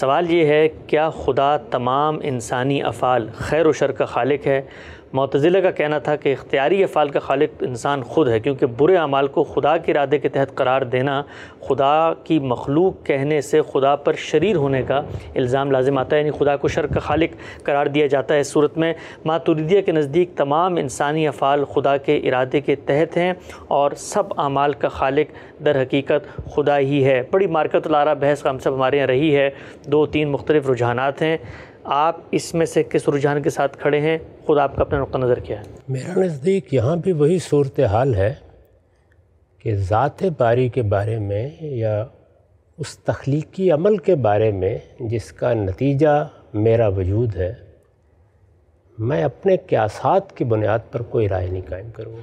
سوال یہ ہے، کیا خدا تمام انسانی افعال خیر و شر کا خالق ہے؟ معتزلہ کا کہنا تھا کہ اختیاری افعال کا خالق انسان خود ہے، کیونکہ برے اعمال کو خدا کے ارادے کے تحت قرار دینا خدا کی مخلوق کہنے سے خدا پر شریر ہونے کا الزام لازم آتا ہے، یعنی خدا کو شر کا خالق قرار دیا جاتا ہے۔ اس صورت میں ماتوریدیہ کے نزدیک تمام انسانی افعال خدا کے ارادے کے تحت ہیں اور سب اعمال کا خالق در حقیقت خدا ہی ہے۔ بڑی مارکۃ الآراء بحث ہم سب ہمارے یہاں رہی ہے، 2-3 مختلف رجحانات ہیں، آپ اس میں سے کس رجحان کے ساتھ کھڑے ہیں؟ خود آپ کا اپنا نقطہ نظر کیا ہے؟ میرا نزدیک یہاں بھی وہی صورتحال ہے کہ ذات باری کے بارے میں یا اس تخلیقی عمل کے بارے میں جس کا نتیجہ میرا وجود ہے، میں اپنے قیاسات کی بنیاد پر کوئی رائے نہیں قائم کروں گا۔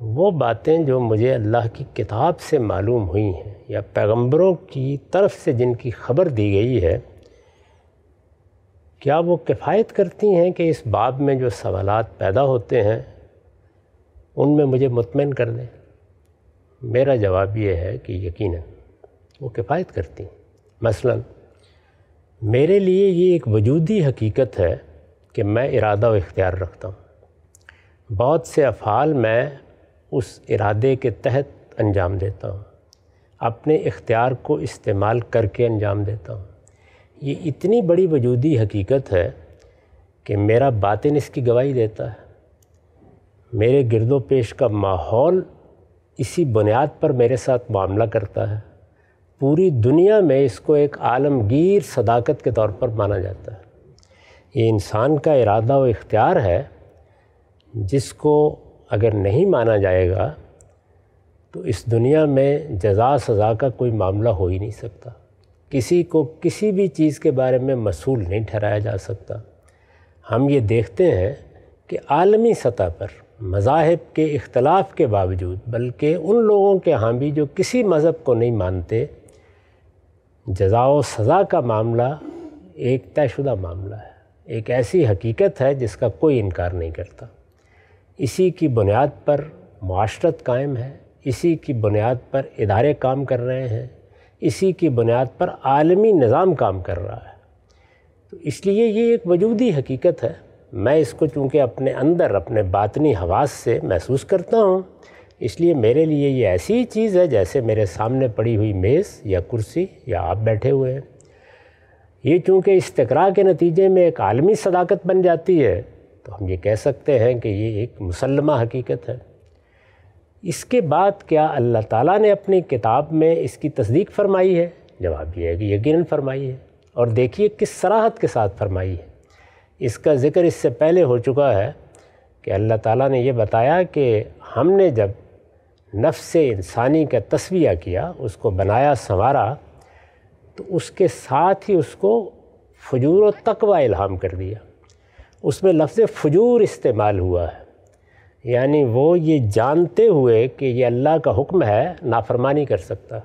وہ باتیں جو مجھے اللہ کی کتاب سے معلوم ہوئی ہیں یا پیغمبروں کی طرف سے جن کی خبر دی گئی ہے، کیا وہ کفایت کرتی ہیں کہ اس باب میں جو سوالات پیدا ہوتے ہیں ان میں مجھے مطمئن کر دیں؟ میرا جواب یہ ہے کہ یقیناً وہ کفایت کرتی ہیں۔ مثلا میرے لیے یہ ایک وجودی حقیقت ہے کہ میں ارادہ و اختیار رکھتا ہوں۔ بہت سے افعال میں اس ارادے کے تحت انجام دیتا ہوں، اپنے اختیار کو استعمال کر کے انجام دیتا ہوں۔ یہ اتنی بڑی وجودی حقیقت ہے کہ میرا باطن اس کی گواہی دیتا ہے۔ میرے گرد و پیش کا ماحول اسی بنیاد پر میرے ساتھ معاملہ کرتا ہے۔ پوری دنیا میں اس کو ایک عالمگیر صداقت کے طور پر مانا جاتا ہے۔ یہ انسان کا ارادہ و اختیار ہے جس کو اگر نہیں مانا جائے گا تو اس دنیا میں جزا سزا کا کوئی معاملہ ہو ہی نہیں سکتا۔ کسی کو کسی بھی چیز کے بارے میں مسئول نہیں ٹھہرایا جا سکتا۔ ہم یہ دیکھتے ہیں کہ عالمی سطح پر مذاہب کے اختلاف کے باوجود، بلکہ ان لوگوں کے ہاں بھی جو کسی مذہب کو نہیں مانتے، جزا و سزا کا معاملہ ایک طے شدہ معاملہ ہے، ایک ایسی حقیقت ہے جس کا کوئی انکار نہیں کرتا۔ اسی کی بنیاد پر معاشرت قائم ہے، اسی کی بنیاد پر ادارے کام کر رہے ہیں، اسی کی بنیاد پر عالمی نظام کام کر رہا ہے۔ تو اس لیے یہ ایک وجودی حقیقت ہے۔ میں اس کو چونکہ اپنے اندر اپنے باطنی حواس سے محسوس کرتا ہوں، اس لیے میرے لیے یہ ایسی چیز ہے جیسے میرے سامنے پڑی ہوئی میز یا کرسی یا آپ بیٹھے ہوئے ہیں۔ یہ چونکہ استقراء کے نتیجے میں ایک عالمی صداقت بن جاتی ہے تو ہم یہ کہہ سکتے ہیں کہ یہ ایک مسلمہ حقیقت ہے۔ اس کے بعد کیا اللہ تعالیٰ نے اپنی کتاب میں اس کی تصدیق فرمائی ہے؟ جواب یہ ہے کہ یقیناً فرمائی ہے، اور دیکھیے کس صراحت کے ساتھ فرمائی ہے۔ اس کا ذکر اس سے پہلے ہو چکا ہے کہ اللہ تعالیٰ نے یہ بتایا کہ ہم نے جب نفس انسانی کا تسویہ کیا، اس کو بنایا سنوارا، تو اس کے ساتھ ہی اس کو فجور و تقوی الہام کر دیا۔ اس میں لفظ فجور استعمال ہوا ہے، یعنی وہ یہ جانتے ہوئے کہ یہ اللہ کا حکم ہے نافرمانی کر سکتا،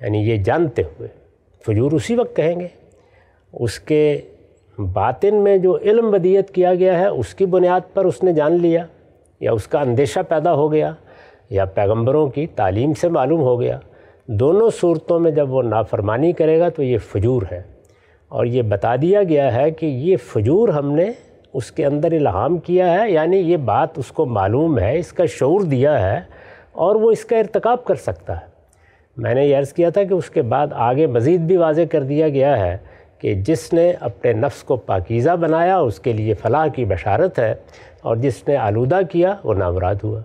یعنی یہ جانتے ہوئے فجور اسی وقت کہیں گے۔ اس کے باطن میں جو علم ودیت کیا گیا ہے اس کی بنیاد پر اس نے جان لیا، یا اس کا اندیشہ پیدا ہو گیا، یا پیغمبروں کی تعلیم سے معلوم ہو گیا۔ دونوں صورتوں میں جب وہ نافرمانی کرے گا تو یہ فجور ہے، اور یہ بتا دیا گیا ہے کہ یہ فجور ہم نے اس کے اندر الہام کیا ہے، یعنی یہ بات اس کو معلوم ہے، اس کا شعور دیا ہے، اور وہ اس کا ارتکاب کر سکتا ہے۔ میں نے یہ عرض کیا تھا کہ اس کے بعد آگے مزید بھی واضح کر دیا گیا ہے کہ جس نے اپنے نفس کو پاکیزہ بنایا اس کے لیے فلاح کی بشارت ہے، اور جس نے آلودہ کیا وہ نامراد ہوا۔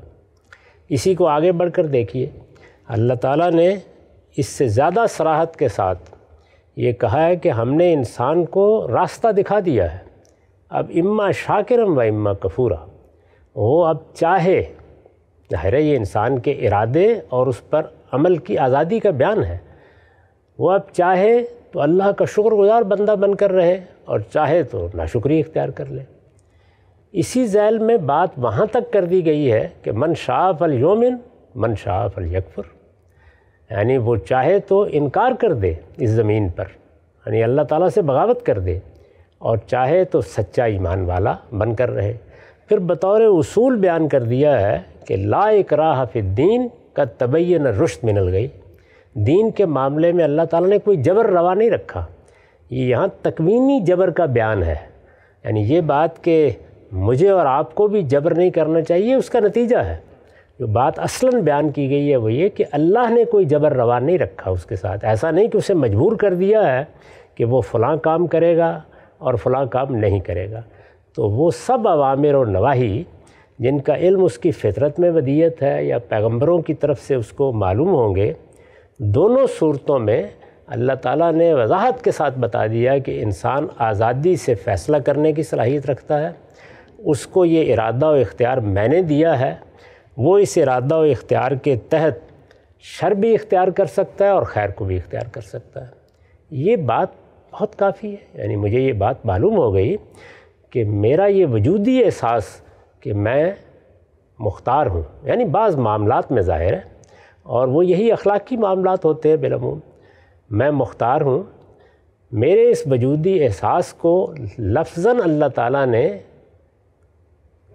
اسی کو آگے بڑھ کر دیکھیے، اللہ تعالیٰ نے اس سے زیادہ صراحت کے ساتھ یہ کہا ہے کہ ہم نے انسان کو راستہ دکھا دیا ہے، اب اما شاکرم و اما کفورا۔ وہ اب چاہے، ظاہر ہے یہ انسان کے ارادے اور اس پر عمل کی آزادی کا بیان ہے، وہ اب چاہے تو اللہ کا شکر گزار بندہ بن کر رہے، اور چاہے تو ناشکری اختیار کر لے۔ اسی ذیل میں بات وہاں تک کر دی گئی ہے کہ من شاء فلیؤمن من شاء فلیکفر، یعنی وہ چاہے تو انکار کر دے اس زمین پر، یعنی اللہ تعالیٰ سے بغاوت کر دے، اور چاہے تو سچا ایمان والا بن کر رہے۔ پھر بطور اصول بیان کر دیا ہے کہ لا اکراہ فی الدین قد تبین الرشد من الغی، دین کے معاملے میں اللہ تعالیٰ نے کوئی جبر روا نہیں رکھا. یہ یہاں تکوینی جبر کا بیان ہے، یعنی یہ بات کہ مجھے اور آپ کو بھی جبر نہیں کرنا چاہیے اس کا نتیجہ ہے. جو بات اصلاً بیان کی گئی ہے وہ یہ کہ اللہ نے کوئی جبر روا نہیں رکھا اس کے ساتھ. ایسا نہیں کہ اسے مجبور کر دیا ہے کہ وہ فلاں کام کرے گا اور فلاں کام نہیں کرے گا. تو وہ سب اوامر و نواہی جن کا علم اس کی فطرت میں ودیت ہے یا پیغمبروں کی طرف سے اس کو معلوم ہوں گے، دونوں صورتوں میں اللہ تعالیٰ نے وضاحت کے ساتھ بتا دیا کہ انسان آزادی سے فیصلہ کرنے کی صلاحیت رکھتا ہے. اس کو یہ ارادہ و اختیار میں نے دیا ہے، وہ اس ارادہ و اختیار کے تحت شر بھی اختیار کر سکتا ہے اور خیر کو بھی اختیار کر سکتا ہے. یہ بات بہت کافی ہے. یعنی مجھے یہ بات معلوم ہو گئی کہ میرا یہ وجودی احساس کہ میں مختار ہوں، یعنی بعض معاملات میں ظاہر ہے اور وہ یہی اخلاقی معاملات ہوتے ہیں بالعموم، میں مختار ہوں. میرے اس وجودی احساس کو لفظاً اللہ تعالیٰ نے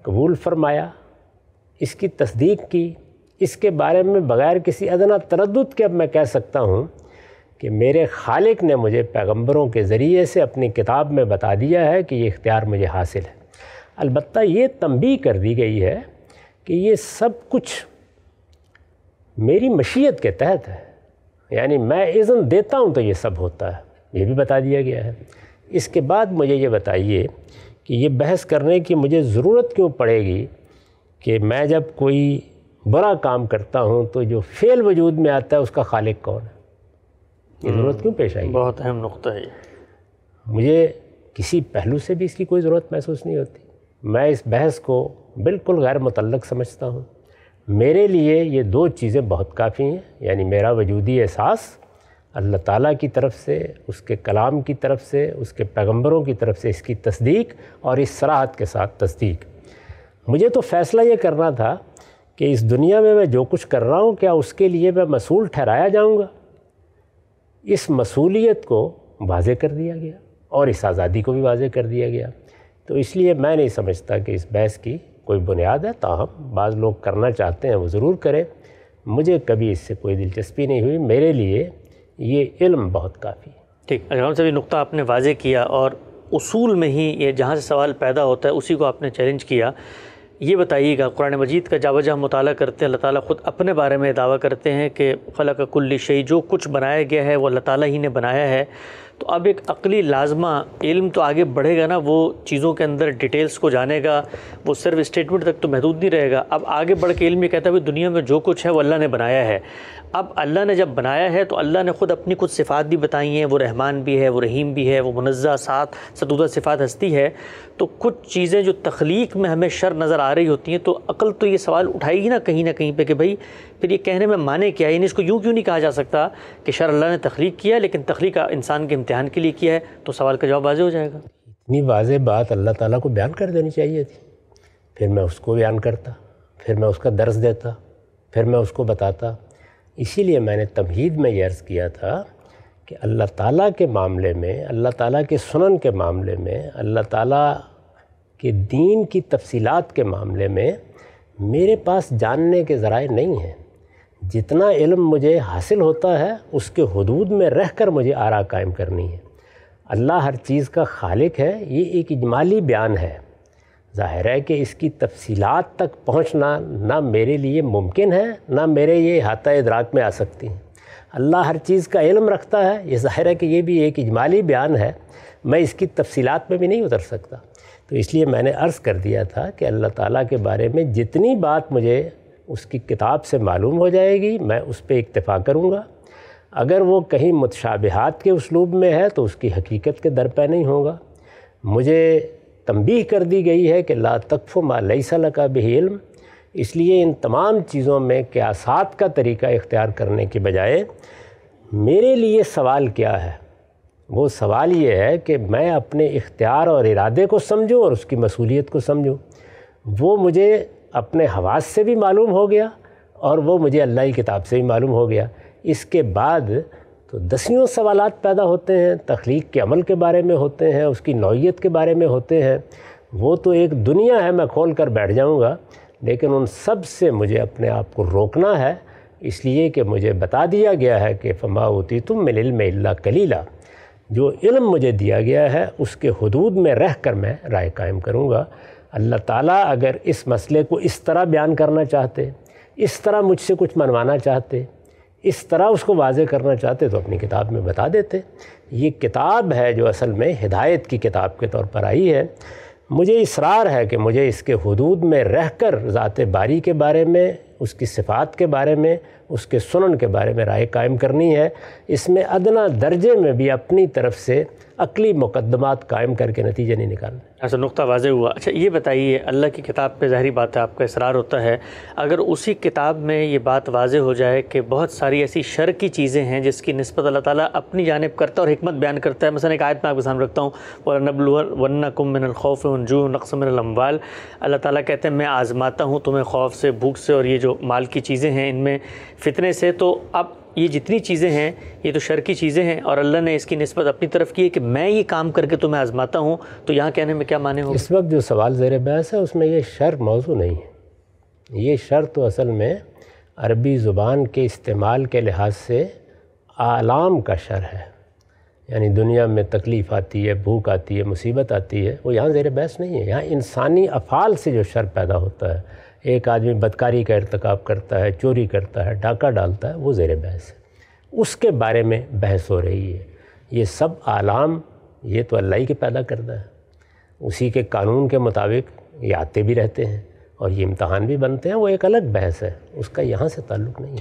قبول فرمایا، اس کی تصدیق کی. اس کے بارے میں بغیر کسی ادنیٰ تردد کے اب میں کہہ سکتا ہوں کہ میرے خالق نے مجھے پیغمبروں کے ذریعے سے اپنی کتاب میں بتا دیا ہے کہ یہ اختیار مجھے حاصل ہے. البتہ یہ تنبیہ کر دی گئی ہے کہ یہ سب کچھ میری مشیت کے تحت ہے، یعنی میں اذن دیتا ہوں تو یہ سب ہوتا ہے، یہ بھی بتا دیا گیا ہے. اس کے بعد مجھے یہ بتائیے کہ یہ بحث کرنے کی مجھے ضرورت کیوں پڑے گی کہ میں جب کوئی برا کام کرتا ہوں تو جو فعل وجود میں آتا ہے اس کا خالق کون ہے؟ یہ ضرورت کیوں پیش آئی؟ بہت اہم نقطہ ہے. مجھے کسی پہلو سے بھی اس کی کوئی ضرورت محسوس نہیں ہوتی. میں اس بحث کو بالکل غیر متعلق سمجھتا ہوں. میرے لیے یہ دو چیزیں بہت کافی ہیں، یعنی میرا وجودی احساس اللہ تعالیٰ کی طرف سے، اس کے کلام کی طرف سے، اس کے پیغمبروں کی طرف سے اس کی تصدیق اور اس صراحت کے ساتھ تصدیق. مجھے تو فیصلہ یہ کرنا تھا کہ اس دنیا میں جو کچھ کر رہا ہوں کیا اس کے لیے میں مسئول ٹھہرایا جاؤں گا. اس مسئولیت کو واضح کر دیا گیا اور اس آزادی کو بھی واضح کر دیا گیا. تو اس لیے میں نہیں سمجھتا کہ اس بحث کی کوئی بنیاد ہے. تاہم بعض لوگ کرنا چاہتے ہیں وہ ضرور کریں، مجھے کبھی اس سے کوئی دلچسپی نہیں ہوئی. میرے لیے یہ علم بہت کافی ہے. ٹھیک، اگر سے بھی نقطہ آپ نے واضح کیا اور اصول میں ہی یہ جہاں سے سوال پیدا ہوتا ہے اسی کو آپ نے چیلنج کیا. یہ بتائیے گا، قرآن مجید کا جا بجا مطالعہ کرتے ہیں اللہ تعالیٰ خود اپنے بارے میں دعویٰ کرتے ہیں کہ خلق کل شیء، جو کچھ بنایا گیا ہے وہ اللہ تعالیٰ ہی نے بنایا ہے. تو اب ایک عقلی لازمہ علم تو آگے بڑھے گا نا، وہ چیزوں کے اندر ڈیٹیلز کو جانے گا، وہ صرف اسٹیٹمنٹ تک تو محدود نہیں رہے گا. اب آگے بڑھ کے علم یہ کہتا ہے کہ دنیا میں جو کچھ ہے وہ اللہ نے بنایا ہے. اب اللہ نے جب بنایا ہے تو اللہ نے خود اپنی کچھ صفات بھی بتائی ہیں، وہ رحمان بھی ہے، وہ رحیم بھی ہے، وہ منزہ ستودہ صفات ہستی ہے. تو کچھ چیزیں جو تخلیق میں ہمیں شر نظر آ رہی ہوتی ہیں تو عقل تو یہ سوال اٹھائے گی نا کہیں پہ کہ بھئی پھر یہ کہنے میں معنی کیا ہے. یعنی اس کو یوں کیوں نہیں کہا جا سکتا کہ شر اللہ نے تخلیق کیا ہے لیکن تخلیق انسان کے امتحان کے لیے کیا ہے؟ تو سوال کا جواب واضح ہو جائے گا. اتنی واضح بات اللہ تعالیٰ کو بیان کر دینی چاہیے تھی. پھر میں اس کو بیان کرتا، پھر میں اس کا درس دیتا، پھر میں اس کو بتاتا. اسی لیے میں نے تمہید میں یہ عرض کیا تھا کہ اللہ تعالیٰ کے معاملے میں، اللہ تعالیٰ کے سنن کے معاملے میں، اللہ تعالیٰ کے دین کی تفصیلات کے معاملے میں میرے پاس جاننے کے ذرائع نہیں ہیں. جتنا علم مجھے حاصل ہوتا ہے اس کے حدود میں رہ کر مجھے آراء قائم کرنی ہے. اللہ ہر چیز کا خالق ہے، یہ ایک اجمالی بیان ہے. ظاہر ہے کہ اس کی تفصیلات تک پہنچنا نہ میرے لیے ممکن ہے، نہ میرے یہ احاطہ ادراک میں آ سکتی ہیں. اللہ ہر چیز کا علم رکھتا ہے، یہ ظاہر ہے کہ یہ بھی ایک اجمالی بیان ہے، میں اس کی تفصیلات میں بھی نہیں اتر سکتا. تو اس لیے میں نے عرض کر دیا تھا کہ اللہ تعالیٰ کے بارے میں جتنی بات مجھے اس کی کتاب سے معلوم ہو جائے گی میں اس پہ اکتفا کروں گا. اگر وہ کہیں متشابہات کے اسلوب میں ہے تو اس کی حقیقت کے درپے نہیں ہوگا. مجھے تنبیہ کر دی گئی ہے کہ لا تقف ما لیس لک بہ علم، اس لیے ان تمام چیزوں میں قیاسات کا طریقہ اختیار کرنے کے بجائے میرے لیے سوال کیا ہے؟ وہ سوال یہ ہے کہ میں اپنے اختیار اور ارادے کو سمجھوں اور اس کی مسئولیت کو سمجھوں. وہ مجھے اپنے حواس سے بھی معلوم ہو گیا اور وہ مجھے اللہ کی کتاب سے بھی معلوم ہو گیا. اس کے بعد تو دسیوں سوالات پیدا ہوتے ہیں، تخلیق کے عمل کے بارے میں ہوتے ہیں، اس کی نوعیت کے بارے میں ہوتے ہیں. وہ تو ایک دنیا ہے، میں کھول کر بیٹھ جاؤں گا، لیکن ان سب سے مجھے اپنے آپ کو روکنا ہے. اس لیے کہ مجھے بتا دیا گیا ہے کہ فما اوتیتم من العلم الا قلیلا، جو علم مجھے دیا گیا ہے اس کے حدود میں رہ کر میں رائے قائم کروں گا۔ اللہ تعالیٰ اگر اس مسئلے کو اس طرح بیان کرنا چاہتے، اس طرح مجھ سے کچھ منوانا چاہتے، اس طرح اس کو واضح کرنا چاہتے تو اپنی کتاب میں بتا دیتے۔ یہ کتاب ہے جو اصل میں ہدایت کی کتاب کے طور پر آئی ہے۔ مجھے اصرار ہے کہ مجھے اس کے حدود میں رہ کر ذات باری کے بارے میں، اس کی صفات کے بارے میں، اس کے سنن کے بارے میں رائے قائم کرنی ہے۔ اس میں ادنا درجے میں بھی اپنی طرف سے عقلی مقدمات قائم کر کے نتیجے نہیں نکالنے۔ ایسا نقطہ واضح ہوا۔ اچھا یہ بتائیے، اللہ کی کتاب پہ ظاہری بات ہے آپ کا اصرار ہوتا ہے، اگر اسی کتاب میں یہ بات واضح ہو جائے کہ بہت ساری ایسی شر کی چیزیں ہیں جس کی نسبت اللہ تعالیٰ اپنی جانب کرتا ہے اور حکمت بیان کرتا ہے، مثلا ایک آیت میں آپ کے سامنے رکھتا ہوں، وَلَنَبْلُوَنَّكُم مِّنَ الْخَوْفِ وَالْجُوعِ وَنَقْصٍ مِّنَ الْأَمْوَالِ، اللہ تعالیٰ کہتے ہیں میں آزماتا ہوں تمہیں خوف سے، بھوک سے اور یہ جو مال کی چیزیں ہیں ان میں فتنے سے۔ تو اب یہ جتنی چیزیں ہیں یہ تو شر کی چیزیں ہیں اور اللہ نے اس کی نسبت اپنی طرف کی ہے کہ میں یہ کام کر کے تمہیں آزماتا ہوں، تو یہاں کہنے میں کیا معنی ہوگا؟ اس وقت جو سوال زیر بحث ہے اس میں یہ شر موضوع نہیں ہے۔ یہ شر تو اصل میں عربی زبان کے استعمال کے لحاظ سے آلام کا شر ہے، یعنی دنیا میں تکلیف آتی ہے، بھوک آتی ہے، مصیبت آتی ہے، وہ یہاں زیر بحث نہیں ہے۔ یہاں انسانی افعال سے جو شر پیدا ہوتا ہے، ایک آدمی بدکاری کا ارتکاب کرتا ہے، چوری کرتا ہے، ڈاکہ ڈالتا ہے، وہ زیر بحث ہے، اس کے بارے میں بحث ہو رہی ہے۔ یہ سب آلام یہ تو اللہ ہی کے پیدا کردہ ہے، اسی کے قانون کے مطابق یہ آتے بھی رہتے ہیں اور یہ امتحان بھی بنتے ہیں، وہ ایک الگ بحث ہے، اس کا یہاں سے تعلق نہیں ہے۔